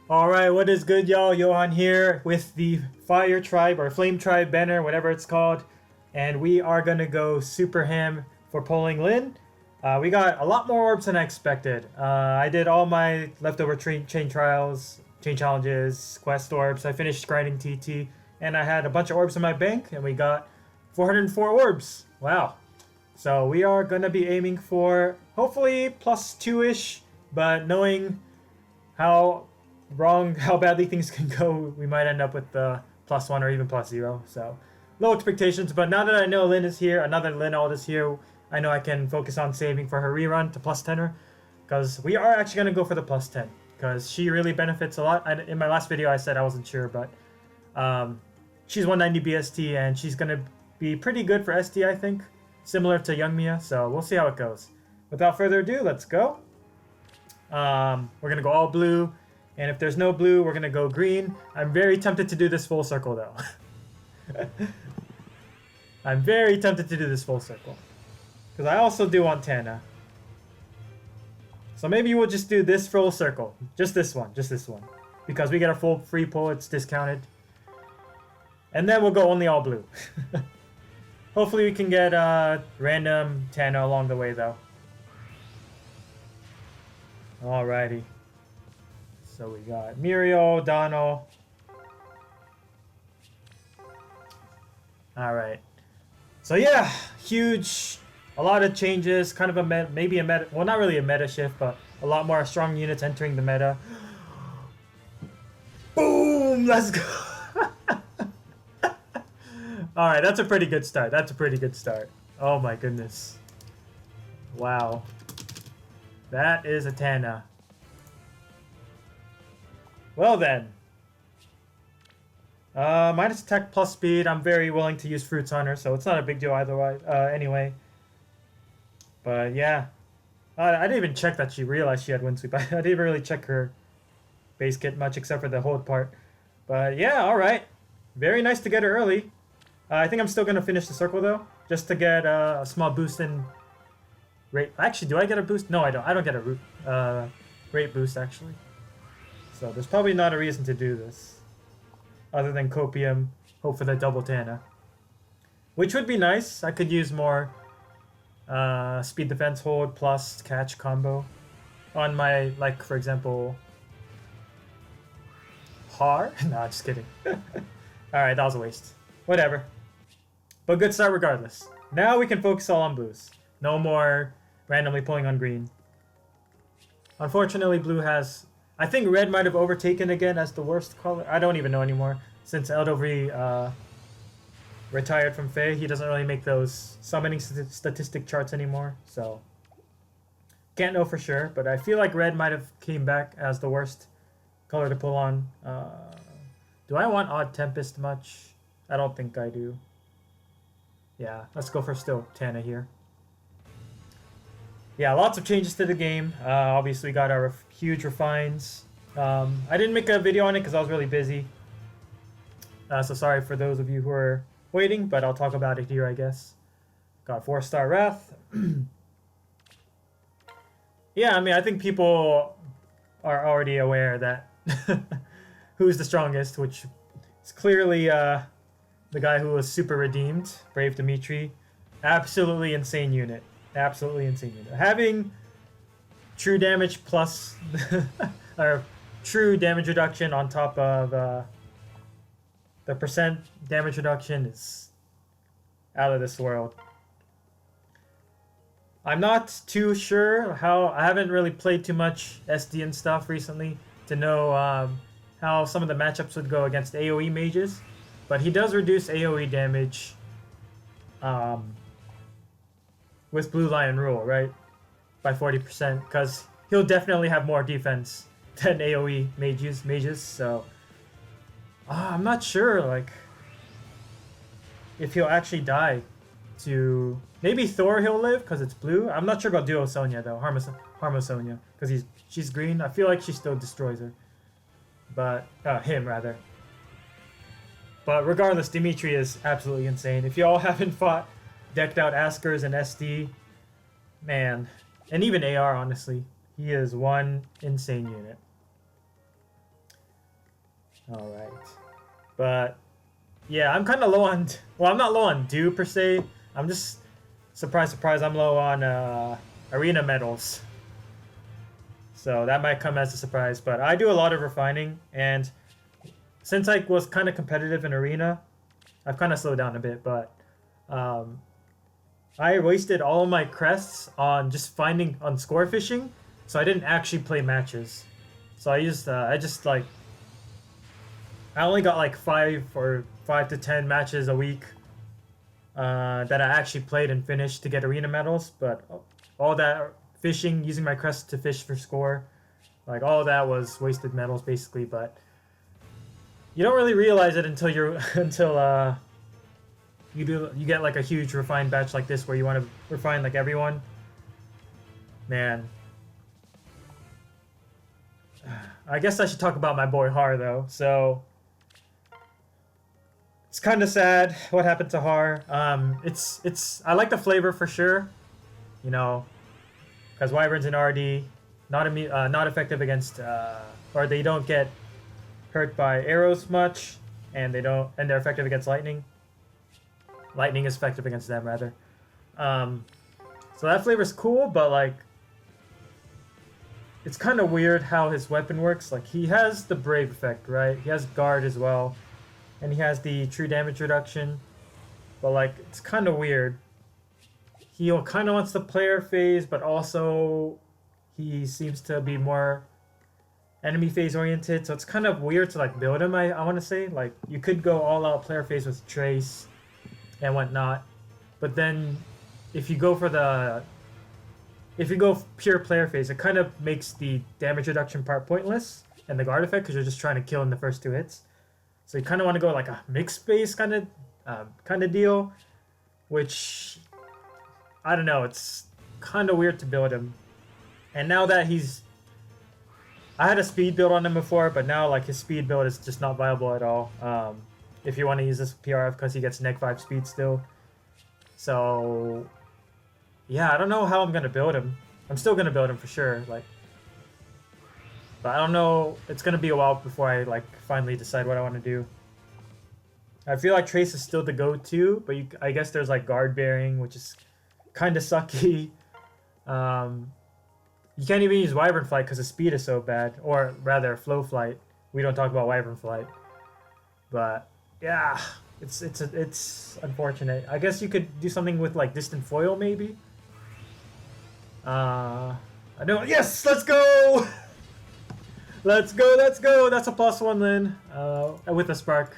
Alright, what is good, y'all? Johan here with the Fire Tribe or Flame Tribe banner, whatever it's called. And we are going to go super ham for pulling Lyn. We got a lot more orbs than I expected. I did all my leftover chain trials, chain challenges, quest orbs. I finished grinding TT, and I had a bunch of orbs in my bank, and we got 404 orbs. Wow. So we are going to be aiming for hopefully plus 2-ish, but knowing how how badly things can go, we might end up with the +1 or even +0. So low expectations, but now that I know Lyn is here, another Lyn ult is here, I know I can focus on saving for her rerun to +10er, because we are actually going to go for the +10, because she really benefits a lot. In my last video I said I wasn't sure, but she's 190 BST and she's going to be pretty good for ST, I think, similar to Young Mia, so we'll see how it goes. Without further ado, let's go. We're going to go all blue. And if there's no blue, we're going to go green. I'm very tempted to do this full circle, though. I'm very tempted to do this full circle. Because I also do want Tana. So maybe we'll just do this full circle. Just this one. Just this one. Because we get a full free pull, it's discounted. And then we'll go only all blue. Hopefully we can get random Tana along the way, though. Alrighty. So we got Muriel, Donald. Alright. So yeah, huge, a lot of changes, kind of a maybe a meta, well not really a meta shift, but a lot more strong units entering the meta. Boom! Let's go! Alright, that's a pretty good start. That's a pretty good start. Oh my goodness. Wow. That is a Tana. Well then. Minus attack plus speed. I'm very willing to use fruits on her, so it's not a big deal either way. Anyway. But yeah. I didn't even check that she realized she had wind sweep. I didn't even really check her base kit much except for the hold part. But yeah, alright. Very nice to get her early. I think I'm still going to finish the circle though. Just to get a small boost in rate. Actually, do I get a boost? No, I don't. I don't get a rate boost actually. So there's probably not a reason to do this. Other than Copium, hope for the double Tana. Which would be nice. I could use more speed defense hold plus catch combo. On my, like, for example... Har? Nah, just kidding. Alright, that was a waste. Whatever. But good start regardless. Now we can focus all on blues. No more randomly pulling on green. Unfortunately, blue has... I think red might have overtaken again as the worst color. I don't even know anymore. Since Eldovri retired from Fae, he doesn't really make those summoning statistic charts anymore. So, can't know for sure. But I feel like red might have came back as the worst color to pull on. Do I want Odd Tempest much? I don't think I do. Yeah, let's go for still Tana here. Yeah, lots of changes to the game. Obviously, got our huge refines. I didn't make a video on it because I was really busy. So sorry for those of you who are waiting, but I'll talk about it here, I guess. Got 4-star Wrath. Yeah, I mean, I think people are already aware that who's the strongest, which is clearly the guy who was super redeemed, Brave Dimitri. Absolutely insane unit. Absolutely insane unit. Having true damage plus or true damage reduction on top of the percent damage reduction is out of this world. I'm not too sure how... I haven't really played too much SD and stuff recently to know how some of the matchups would go against AoE mages, but he does reduce AoE damage with Blue Lion Rule, right? By 40%, because he'll definitely have more defense than AoE mages, so... I'm not sure, like, if he'll actually die to... Maybe Thor he'll live, because it's blue. I'm not sure about Duo Sonya, though. Harmo Sonya, because she's green. I feel like she still destroys her. But, him, rather. But regardless, Dimitri is absolutely insane. If y'all haven't fought decked out Askers and SD, man, and even AR, honestly, he is one insane unit. All right. But yeah, I'm kind of low on. Well, I'm not low on dew per se. I'm just surprise, surprise. I'm low on arena medals. So that might come as a surprise. But I do a lot of refining, and since I was kind of competitive in arena, I've kind of slowed down a bit. But um, I wasted all of my crests on just finding on score fishing, so I didn't actually play matches. So I just like I only got like 5 to 10 matches a week that I actually played and finished to get arena medals. But all that fishing, using my crest to fish for score, like all that was wasted medals basically. But you don't really realize it until you're until you get like a huge refined batch like this where you want to refine like everyone. Man. I guess I should talk about my boy Har though. So it's kind of sad what happened to Har. It's I like the flavor for sure, you know, because Wyverns and RD not effective against or they don't get hurt by arrows much, and they're effective against lightning. Lightning is effective against them rather. So that flavor's cool, but like it's kind of weird how his weapon works. Like he has the brave effect, right? He has guard as well, and he has the true damage reduction. But like it's kind of weird. He kind of wants the player phase, but also he seems to be more enemy phase oriented. So it's kind of weird to like build him. I want to say like you could go all out player phase with Trace and whatnot, but then if you go pure player phase, it kind of makes the damage reduction part pointless and the guard effect because you're just trying to kill in the first 2 hits. So you kind of want to go like a mixed base kind of deal, which I don't know. It's kind of weird to build him. And now that I had a speed build on him before, but now like his speed build is just not viable at all. If you want to use this PRF because he gets -5 speed still. So yeah, I don't know how I'm gonna build him. I'm still gonna build him for sure, like, but I don't know. It's gonna be a while before I like finally decide what I want to do. I feel like Trace is still the go-to, but I guess there's like guard bearing, which is kind of sucky. You can't even use Wyvern Flight because the speed is so bad, or rather Flow Flight. We don't talk about Wyvern Flight, but yeah, it's unfortunate. I guess you could do something with like Distant Foil maybe. I don't. Yes, let's go. Let's go. That's a +1 Lyn. With a spark.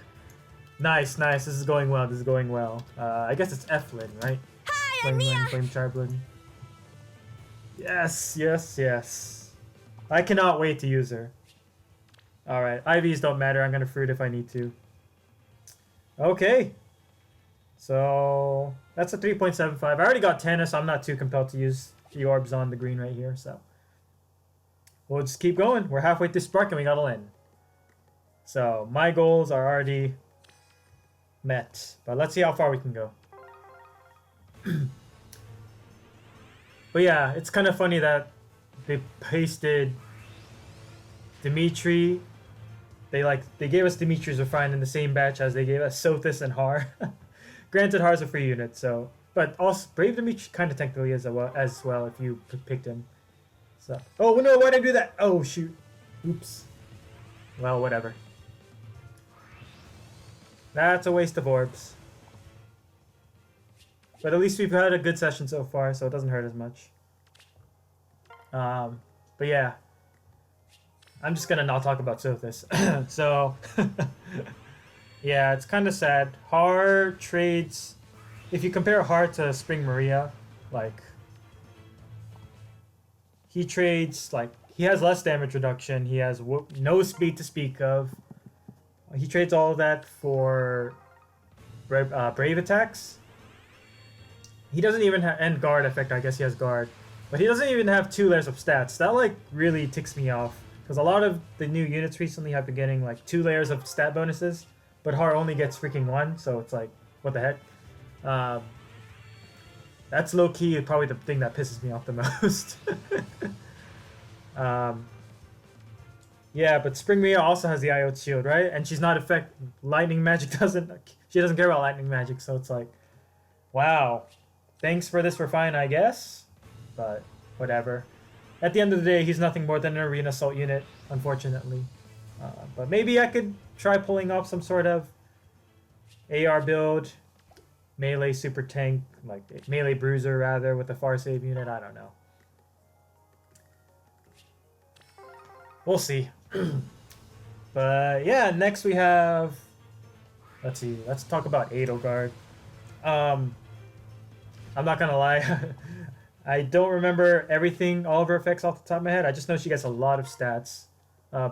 Nice. This is going well. I guess it's F Lyn, right? Hi, Flame Lyn, Flame Charb Lyn. Yes. I cannot wait to use her. Alright, IVs don't matter. I'm gonna fruit if I need to. Okay. So that's a 3.75. I already got Tannis, so I'm not too compelled to use the orbs on the green right here, so we'll just keep going. We're halfway through Spark and we got a Lyn. So my goals are already met, but let's see how far we can go. But yeah, it's kind of funny that they pasted Dimitri. They gave us Dimitri's Refined in the same batch as they gave us Sothis and Har. Granted, Har's a free unit, so, but also Brave Dimitri kind of technically is as well if you picked him. So, oh no, why did I do that? Oh shoot, oops. Well, whatever. That's a waste of orbs. But at least we've had a good session so far, so it doesn't hurt as much. But yeah. I'm just gonna not talk about Sothis. So, yeah, it's kind of sad. Har trades... If you compare Har to Spring Maria, like... He trades, like... He has less damage reduction. He has no speed to speak of. He trades all of that for brave attacks. He doesn't even have... And guard effect, I guess he has guard. But he doesn't even have 2 layers of stats. That, like, really ticks me off. Because a lot of the new units recently have been getting, like, 2 layers of stat bonuses. But Har only gets freaking 1, so it's like, what the heck? That's low-key probably the thing that pisses me off the most. Yeah, Yeah, but Spring Mia also has the IO shield, right? And she's not affect lightning magic doesn't she doesn't care about lightning magic, so it's like, wow. Thanks for this refine, I guess. But whatever. At the end of the day, he's nothing more than an arena assault unit, unfortunately. But maybe I could try pulling off some sort of AR build, melee super tank, like melee bruiser rather, with a far save unit. I don't know. We'll see. But yeah, next we have. Let's see. Let's talk about Edelgard. I'm not gonna lie. I don't remember everything, all of her effects off the top of my head. I just know she gets a lot of stats.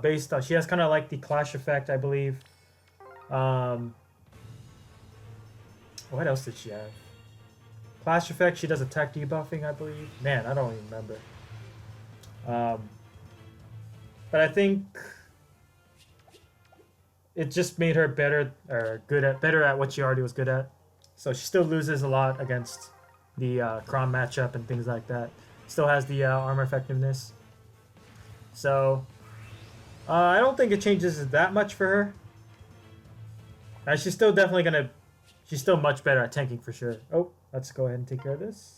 Based on, she has kind of like the clash effect, I believe. What else did she have? Clash effect, she does attack debuffing, I believe. Man, I don't even remember. But I think it just made her better or better at what she already was good at. So she still loses a lot against the Chrom matchup and things like that. Still has the armor effectiveness. So I don't think it changes that much for her. She's still definitely gonna. She's still much better at tanking for sure. Oh, let's go ahead and take care of this.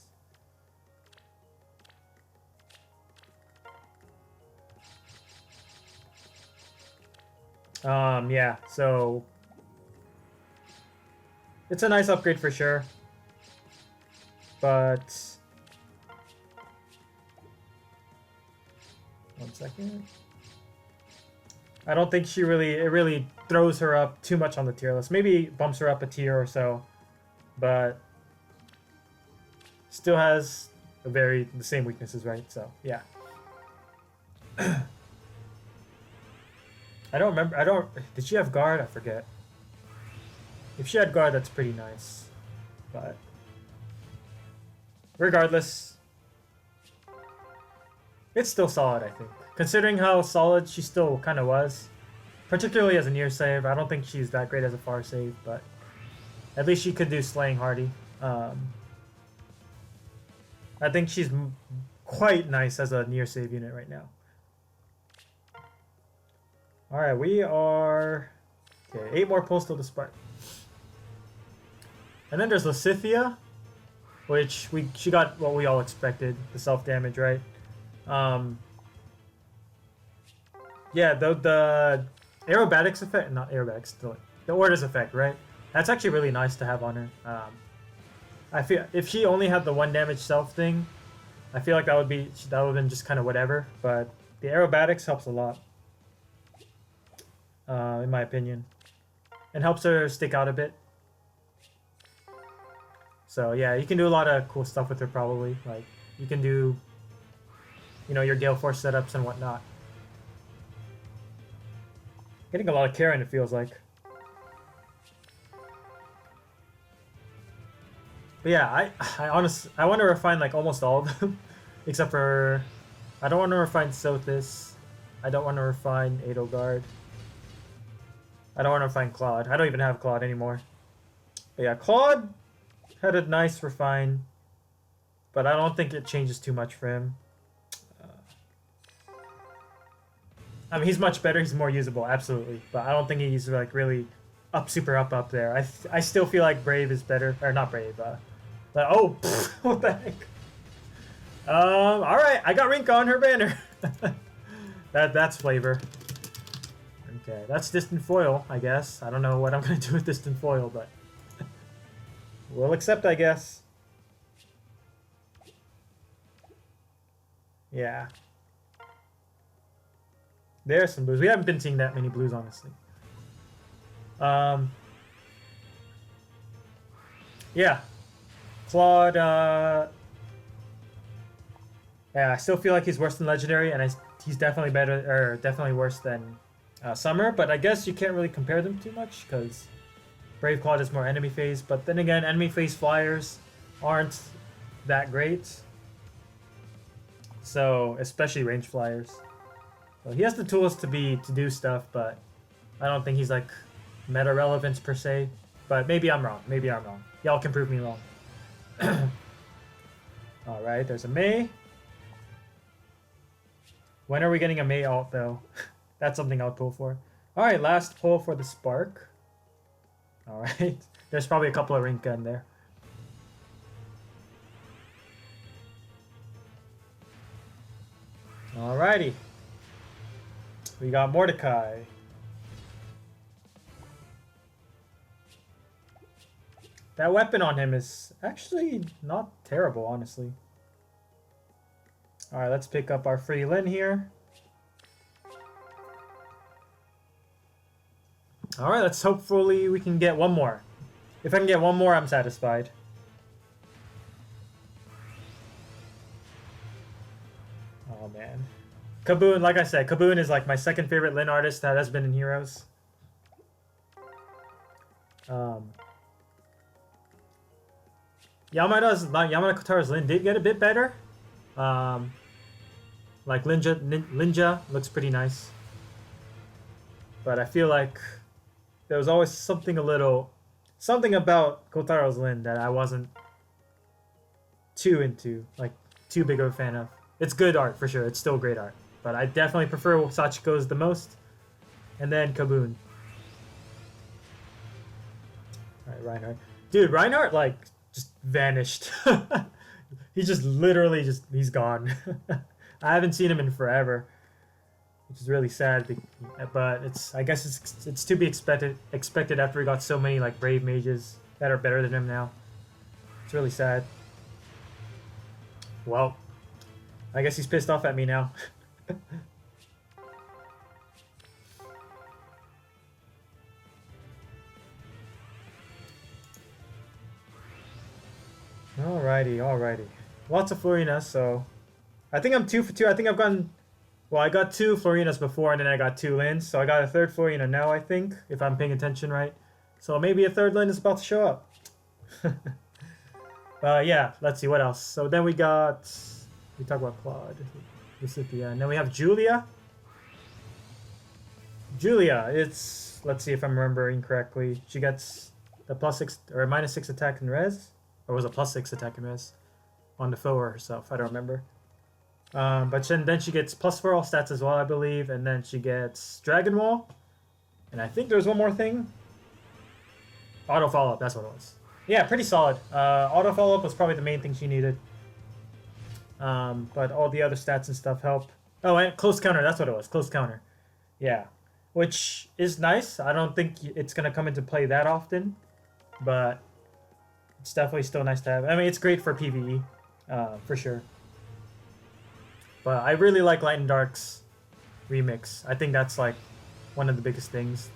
Yeah, so it's a nice upgrade for sure. But 1 second. I don't think it really throws her up too much on the tier list. Maybe bumps her up a tier or so, but still has the same weaknesses, right? So yeah. I don't remember. Did she have guard? I forget. If she had guard, that's pretty nice. But regardless, it's still solid, I think. Considering how solid she still kind of was. Particularly as a near save. I don't think she's that great as a far save, but at least she could do Slaying Hardy. I think she's quite nice as a near save unit right now. Alright, we are... Okay, 8 more pulls till the Spark. And then there's Lysithea, which she got what we all expected, the self-damage, right? Yeah, the aerobatics effect, not aerobatics, the ORBS effect, right? That's actually really nice to have on her. I feel if she only had the 1 damage self thing, I feel like that would have been just kind of whatever. But the aerobatics helps a lot, in my opinion, and helps her stick out a bit. So yeah, you can do a lot of cool stuff with her probably. Like you can do, your Gale Force setups and whatnot. Getting a lot of Karen, it feels like. But yeah, I want to refine like almost all of them, except for I don't want to refine Sothis. I don't want to refine Edelgard. I don't want to refine Claude. I don't even have Claude anymore. But yeah, Claude had a nice refine, but I don't think it changes too much for him. I mean, he's much better. He's more usable, absolutely. But I don't think he's like really super up there. I still feel like Brave is better, or not Brave. What the heck? All right, I got Rink on her banner. That's flavor. Okay, that's Distant Foil, I guess. I don't know what I'm gonna do with Distant Foil, but we'll accept, I guess. Yeah. There's some blues. We haven't been seeing that many blues, honestly. Yeah. Claude, yeah, I still feel like he's worse than Legendary, and he's definitely definitely worse than Summer, but I guess you can't really compare them too much, because Brave Claude is more enemy phase, but then again, enemy phase flyers aren't that great. So, especially range flyers. So he has the tools to do stuff, but I don't think he's like meta relevance per se. But maybe I'm wrong. Maybe I'm wrong. Y'all can prove me wrong. Alright, there's a Mei. When are we getting a Mei alt though? That's something I'll pull for. Alright, last pull for the Spark. Alright. There's probably a couple of Rinka in there. Alrighty. We got Mordecai. That weapon on him is actually not terrible, honestly. Alright, let's pick up our free Lyn here. Alright, let's hopefully we can get one more. If I can get one more, I'm satisfied. Oh man. Kaboon, like I said, Kaboon is like my second favorite Lyn artist that has been in Heroes. Yamada Kotara's Lyn did get a bit better. Like Linja looks pretty nice. But I feel like there was always something about Kotaro's Lyn that I wasn't too into, like too big of a fan of. It's good art for sure, it's still great art. But I definitely prefer Sachiko's the most. And then Kaboon. Alright, Reinhardt. Dude, Reinhardt like just vanished. He's just literally he's gone. I haven't seen him in forever, which is really sad. But I guess it's to be expected after he got so many like brave mages that are better than him now. It's really sad. Well, I guess he's pissed off at me now. Alrighty. Lots of Florinas, so I think I'm 2 for 2. I think I've gotten, well, I got 2 Florinas before and then I got 2 Lyns, so I got a third Florina now, I think, if I'm paying attention right. So maybe a third Lyn is about to show up. Yeah, let's see what else. So then we talk about Claude. This is the end. Then we have Julia. It's, let's see if I'm remembering correctly. She gets the +6 or -6 attack and res, or was it +6 attack and res on the foe or herself? I don't remember. But then she gets +4 all stats as well, I believe, and then she gets Dragon Wall, and I think there's one more thing. Auto follow up. That's what it was. Yeah, pretty solid. Auto follow up was probably the main thing she needed. But all the other stats and stuff help. Oh, and close counter. That's what it was. Close counter. Yeah. Which is nice. I don't think it's going to come into play that often. But it's definitely still nice to have. I mean, it's great for PvE. For sure. But I really like Light and Dark's remix. I think that's like one of the biggest things.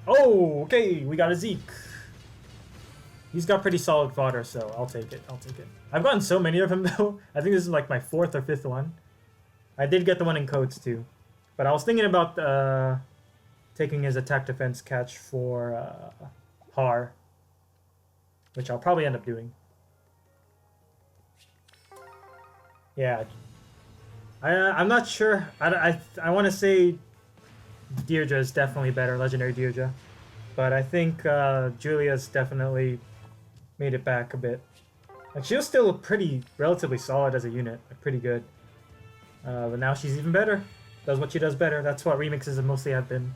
Oh, okay. We got a Zeke. He's got pretty solid fodder, so I'll take it. I've gotten so many of them, though. I think this is like my 4th or 5th one. I did get the one in codes, too. But I was thinking about taking his attack defense catch for Har, which I'll probably end up doing. Yeah. I'm not sure. I want to say Deirdre is definitely better, Legendary Deirdre. But I think Julia's definitely made it back a bit. Like, she was still relatively solid as a unit, like, pretty good. But now she's even better. Does what she does better. That's what remixes mostly have been.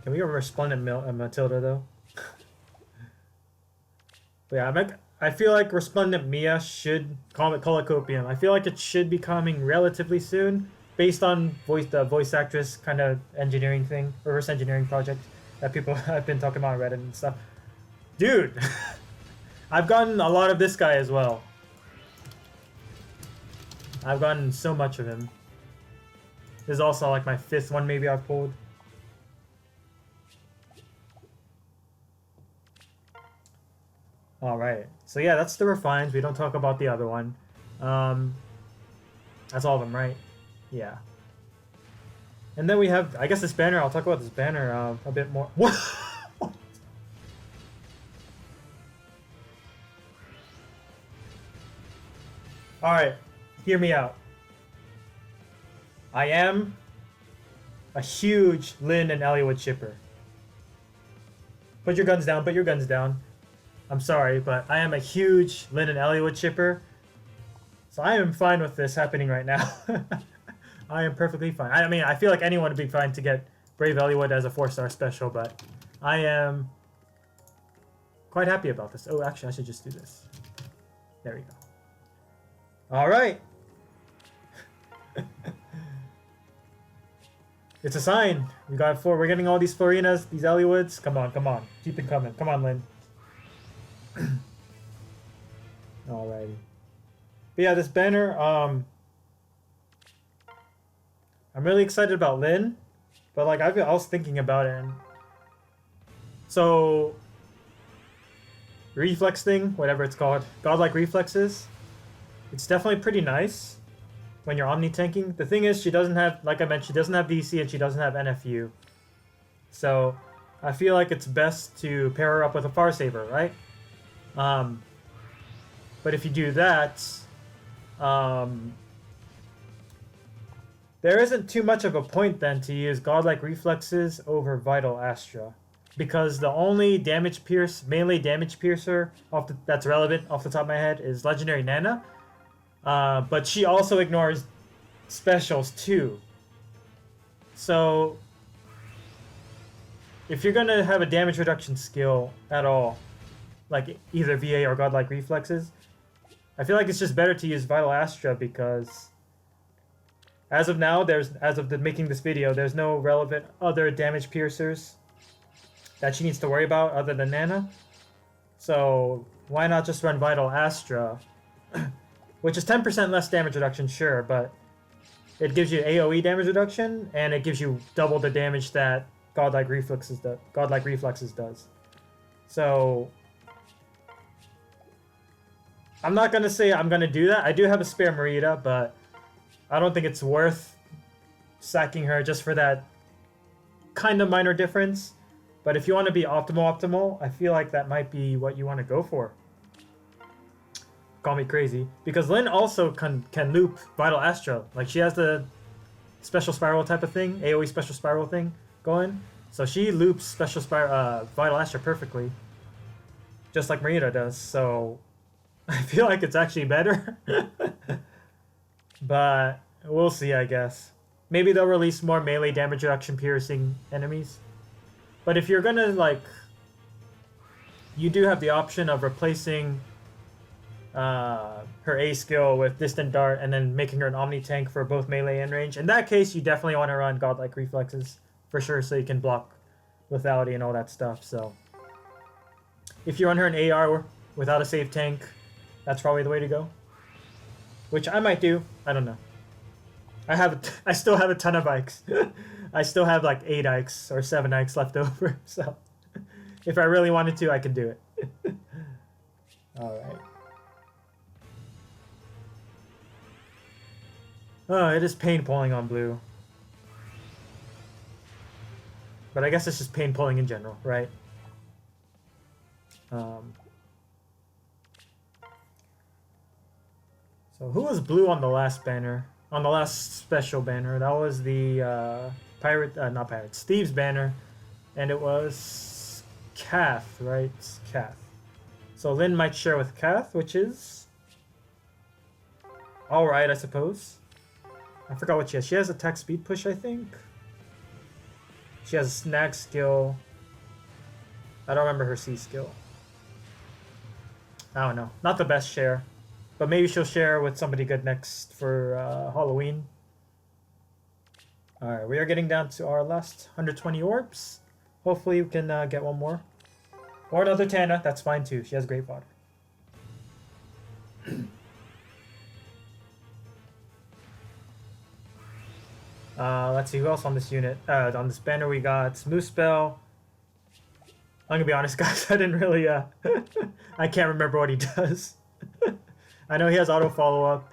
Can we go Resplendent Matilda, though? But yeah, I feel like Resplendent Mia should call it Copium. I feel like it should be coming relatively soon, based on the voice actress kind of engineering thing, reverse engineering project that people have been talking about on Reddit and stuff. Dude, I've gotten a lot of this guy as well. I've gotten so much of him. This is also like my 5th one maybe I've pulled. Alright, so yeah, that's the refines. We don't talk about the other one. That's all of them, right? Yeah. And then we have, I guess, this banner. I'll talk about this banner a bit more. What? Alright, hear me out. I am a huge Lyn and Eliwood shipper. Put your guns down, put your guns down. I'm sorry, but I am a huge Lyn and Eliwood shipper. So I am fine with this happening right now. I am perfectly fine. I mean, I feel like anyone would be fine to get Brave Eliwood as a 4-star special, but I am quite happy about this. Oh, actually, I should just do this. There we go. All right. It's a sign. We got 4. We're getting all these Florinas, these Eliwoods. Come on, come on. Keep it coming. Come on, Lynn. Alrighty. But yeah, this banner, I'm really excited about Lynn. But like, I was thinking about it. And so, reflex thing, whatever it's called. Godlike reflexes. It's definitely pretty nice when you're omni-tanking. The thing is, she doesn't have, like I mentioned, she doesn't have DC and she doesn't have NFU. So, I feel like it's best to pair her up with a Farsaber, right? But if you do that, there isn't too much of a point then to use Godlike Reflexes over Vital Astra. Because the only melee damage piercer that's relevant off the top of my head is Legendary Nana. But she also ignores specials too. So, if you're gonna have a damage reduction skill at all, like either VA or Godlike Reflexes, I feel like it's just better to use Vital Astra because as of now, making this video, there's no relevant other damage piercers that she needs to worry about other than Nana. So why not just run Vital Astra, which is 10% less damage reduction, sure, but it gives you AoE damage reduction and it gives you double the damage that Godlike Reflexes does. So I'm not gonna say I'm gonna do that. I do have a spare Merida, but I don't think it's worth sacking her just for that kind of minor difference. But if you want to be optimal, I feel like that might be what you want to go for. Call me crazy. Because Lynn also can loop Vital Astra. Like, she has the special spiral type of thing, AoE special spiral thing going. So she loops Vital Astra perfectly. Just like Merida does. So I feel like it's actually better. But we'll see, I guess. Maybe they'll release more melee damage reduction piercing enemies. But if you're gonna, like, you do have the option of replacing her A skill with Distant Dart and then making her an Omni tank for both melee and range. In that case, you definitely want to run Godlike Reflexes for sure, so you can block lethality and all that stuff. So if you run her an AR without a safe tank, that's probably the way to go. Which I might do. I don't know. I still have a ton of Ikes. I still have like 8 Ikes or 7 Ikes left over. So if I really wanted to, I could do it. Alright. Oh, it is pain pulling on blue. But I guess it's just pain pulling in general, right? So who was blue on the last banner? On the last special banner? That was the Thieves banner. And it was Kath, right? Kath. So Lynn might share with Kath, which is alright, I suppose. I forgot what she has. She has attack speed push, I think. She has a snag skill. I don't remember her C skill. I don't know. Not the best share. But maybe she'll share with somebody good next for Halloween. Alright, we are getting down to our last 120 orbs. Hopefully we can get one more. Or another Tana, that's fine too. She has great fodder. Let's see, who else on this unit? On this banner we got Moosebell. I'm gonna be honest, guys, I didn't really, I can't remember what he does. I know he has auto follow-up.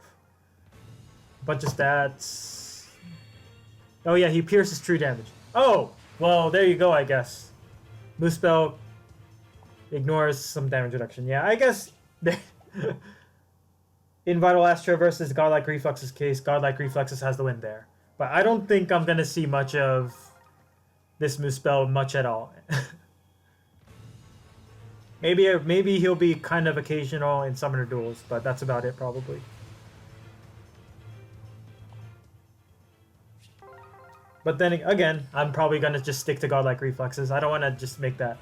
Bunch of stats. Oh yeah, he pierces true damage. Oh! Well, there you go, I guess. Moosebell ignores some damage reduction. Yeah, I guess in Vital Astra versus Godlike Reflexes case, Godlike Reflexes has the win there. But I don't think I'm gonna see much of this Moosebell much at all. Maybe he'll be kind of occasional in summoner duels, but that's about it probably. But then again, I'm probably gonna just stick to Godlike Reflexes. I don't want to just make that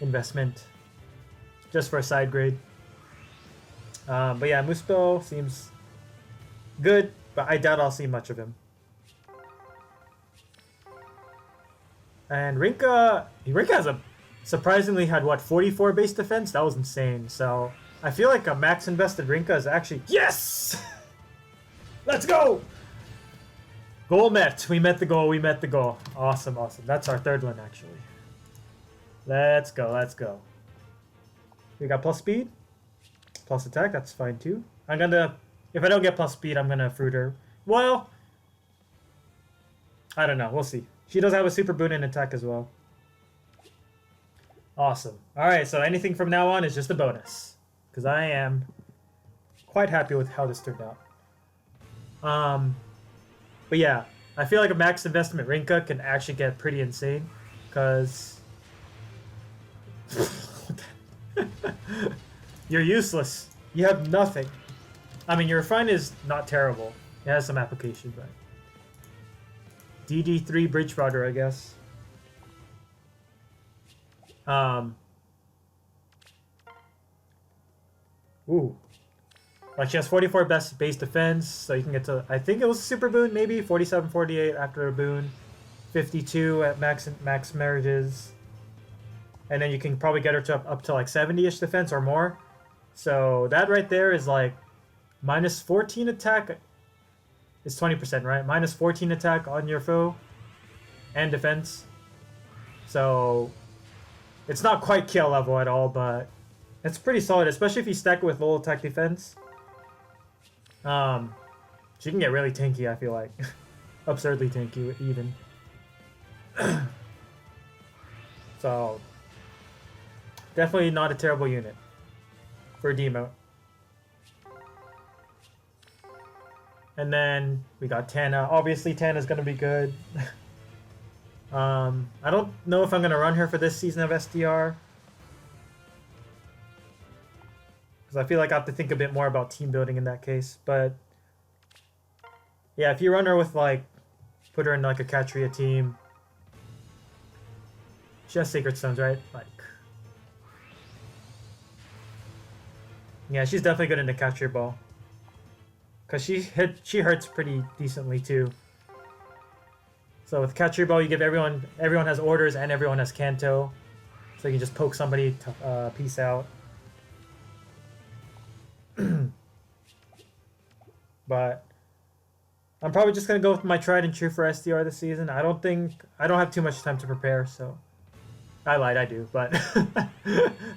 investment just for a side grade. But yeah, Muspel seems good, but I doubt I'll see much of him. And Rinka has a surprisingly had what, 44 base defense? That was insane. So I feel like a max invested Rinka is actually yes. Let's go. Goal met. We met the goal. We met the goal. Awesome, awesome. That's our third one actually. Let's go. Let's go. We got plus speed, plus attack. That's fine too. I'm gonna, if I don't get plus speed, I'm gonna fruit her. Well, I don't know. We'll see. She does have a super boon in attack as well. Awesome. Alright, so anything from now on is just a bonus. Because I am quite happy with how this turned out. But yeah, I feel like a max investment Rinka can actually get pretty insane. Because... You're useless. You have nothing. I mean, your refine is not terrible. It has some application, but... DD3 Bridge Router, I guess. Ooh. Like, she has 44 base defense, so you can get to... I think it was a super boon, maybe? 47, 48 after a boon. 52 at max marriages. And then you can probably get her to up to like 70-ish defense or more. So that right there is like... minus 14 attack... It's 20%, right? Minus 14 attack on your foe. And defense. So... It's not quite kill level at all, but... It's pretty solid, especially if you stack it with low attack defense. She can get really tanky, I feel like. Absurdly tanky, even. So... Definitely not a terrible unit. For demote. And then we got Tana. Obviously, Tana's gonna be good. I don't know if I'm gonna run her for this season of SDR. Because I feel like I have to think a bit more about team building in that case. But yeah, if you run her with like, put her in like a Katria team. She has Sacred Stones, right? Like, yeah, she's definitely good in the Katria ball. Because she hurts pretty decently too. So with Catcher Ball, you give everyone has orders and everyone has Kanto. So you can just poke somebody to peace out. But I'm probably just gonna go with my tried and true for SDR this season. I don't have too much time to prepare, so I lied, I do, but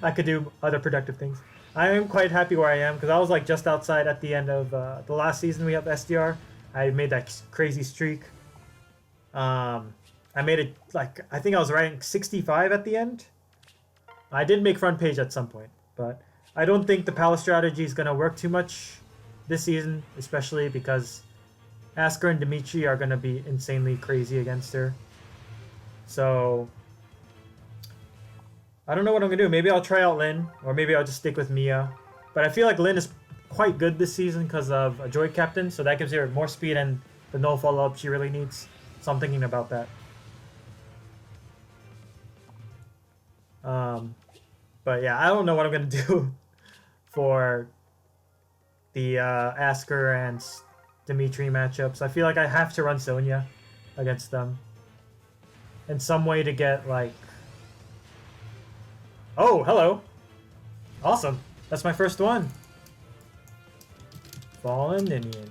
I could do other productive things. I am quite happy where I am because I was like just outside at the end of the last season we have SDR. I made that crazy streak. I made it like, I think I was ranking 65 at the end. I did make front page at some point, but I don't think the palace strategy is going to work too much this season, especially because Asker and Dimitri are going to be insanely crazy against her. So I don't know what I'm going to do. Maybe I'll try out Lyn, or maybe I'll just stick with Mia. But I feel like Lyn is quite good this season because of a Joy Captain, so that gives her more speed and the no follow-up she really needs. So I'm thinking about that. But yeah, I don't know what I'm going to do for the Asker and Dimitri matchups. I feel like I have to run Sonya against them. In some way to get like... Oh, hello. Awesome. That's my first one. Fallen Ninian.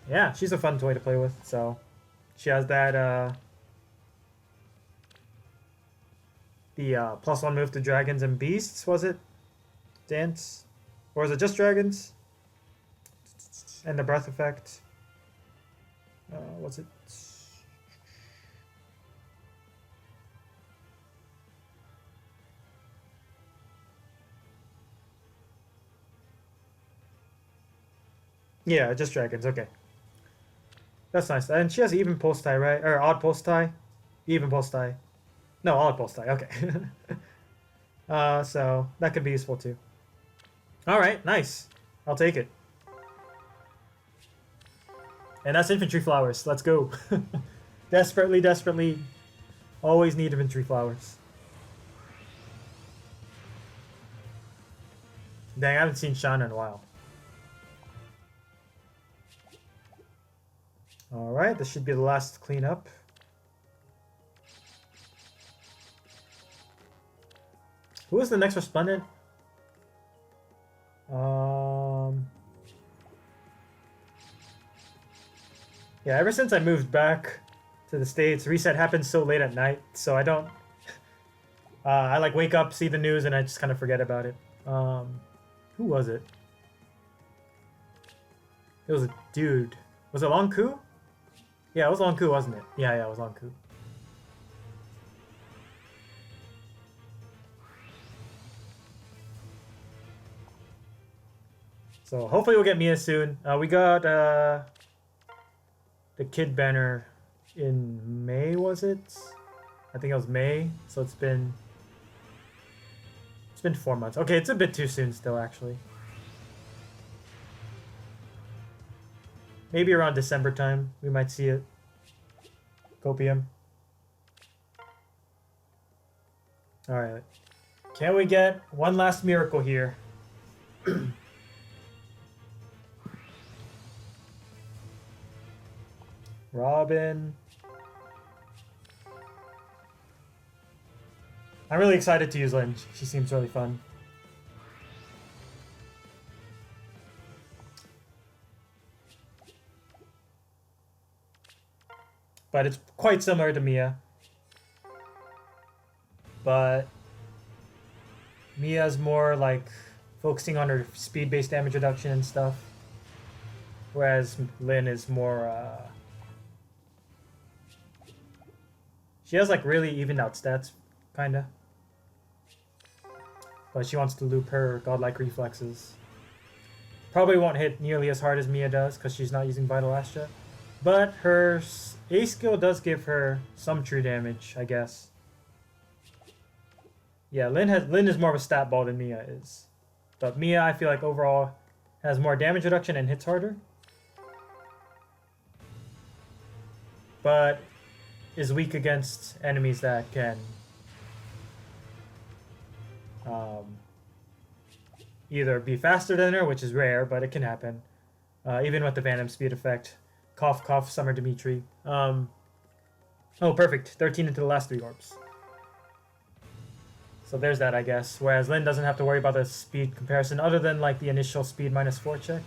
Yeah, she's a fun toy to play with, so... She has that, the, +1 move to dragons and beasts, was it? Dance? Or was it just dragons? And the breath effect. What's it? Yeah, just dragons, okay. That's nice. And she has even pulse tie, right? Or odd pulse tie? Even pulse tie. No, odd pulse tie, okay. So that could be useful too. Alright, nice. I'll take it. And that's infantry flowers. Let's go. Desperately, desperately. Always need infantry flowers. Dang, I haven't seen Shauna in a while. Alright, this should be the last cleanup. Who is the next resplendent? Yeah, ever since I moved back to the States, reset happens so late at night, so I don't... I like wake up, see the news, and I just kind of forget about it. Who was it? It was a dude. Was it Long Ku? Yeah, it was Long Ku, wasn't it? Yeah, it was Long Ku. So hopefully we'll get Mia soon. We got the kid banner in May, was it? I think it was May. So it's been 4 months. Okay, it's a bit too soon still, actually. Maybe around December time we might see it. Copium. All right. Can we get one last miracle here? Robin. I'm really excited to use Lynn. She seems really fun. But it's quite similar to Mia. But Mia's more like focusing on her speed-based damage reduction and stuff. Whereas Lynn is more... she has like really evened out stats, kinda. But she wants to loop her godlike reflexes. Probably won't hit nearly as hard as Mia does because she's not using Vital Last yet. But her A skill does give her some true damage, I guess. Yeah, Lynn is more of a stat ball than Mia is. But Mia, I feel like overall has more damage reduction and hits harder. But is weak against enemies that can either be faster than her, which is rare, but it can happen. Even with the Phantom Speed effect. Cough, cough, Summer Dimitri. Oh, perfect. 13 into the last 3 orbs. So there's that, I guess. Whereas Lynn doesn't have to worry about the speed comparison other than like the initial speed -4 check.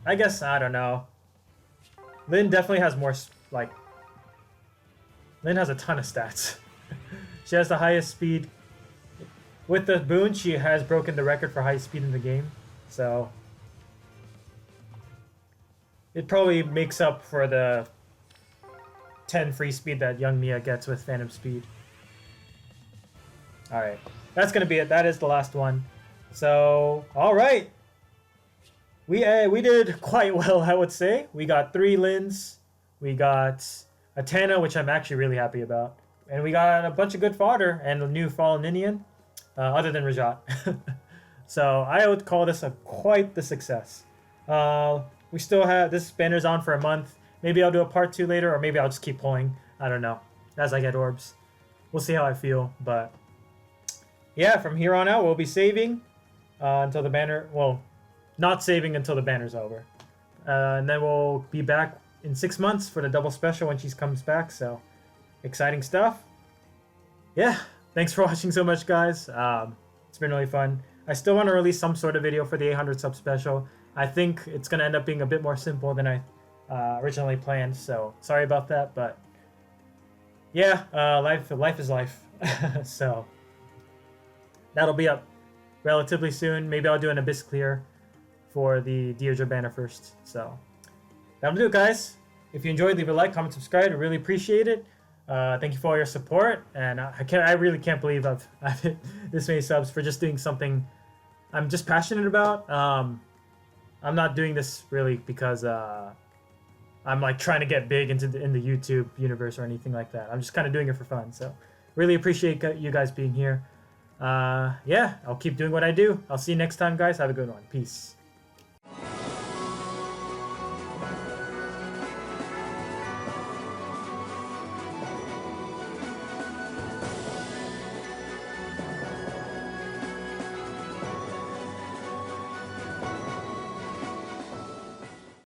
I guess, I don't know. Lynn definitely has more, like... Lynn has a ton of stats. She has the highest speed. With the boon, she has broken the record for highest speed in the game. So... it probably makes up for the 10 free speed that young Mia gets with Phantom Speed. Alright. That's going to be it. That is the last one. So, alright. We did quite well, I would say. We got 3 Lins. We got a Tana, which I'm actually really happy about. And we got a bunch of good fodder and a new Fallen Ninian, other than Rajat. So I would call this quite the success. We still have, this banner's on for a month. Maybe I'll do a part 2 later, or maybe I'll just keep pulling. I don't know. As I get orbs. We'll see how I feel, but... yeah, from here on out, we'll be saving until the banner... well, not saving until the banner's over. And then we'll be back in 6 months for the double special when she comes back, so... exciting stuff. Yeah, thanks for watching so much, guys. It's been really fun. I still want to release some sort of video for the 800 sub special. I think it's going to end up being a bit more simple than I originally planned, so sorry about that, but yeah, life is life. So that'll be up relatively soon. Maybe I'll do an Abyss Clear for the Deirdre banner first. So that'll do it, guys. If you enjoyed, leave a like, comment, subscribe. I really appreciate it. Thank you for all your support, and I really can't believe I've hit this many subs for just doing something I'm just passionate about. I'm not doing this really because I'm like trying to get big in the YouTube universe or anything like that. I'm just kind of doing it for fun. So really appreciate you guys being here. Yeah, I'll keep doing what I do. I'll see you next time, guys. Have a good one. Peace.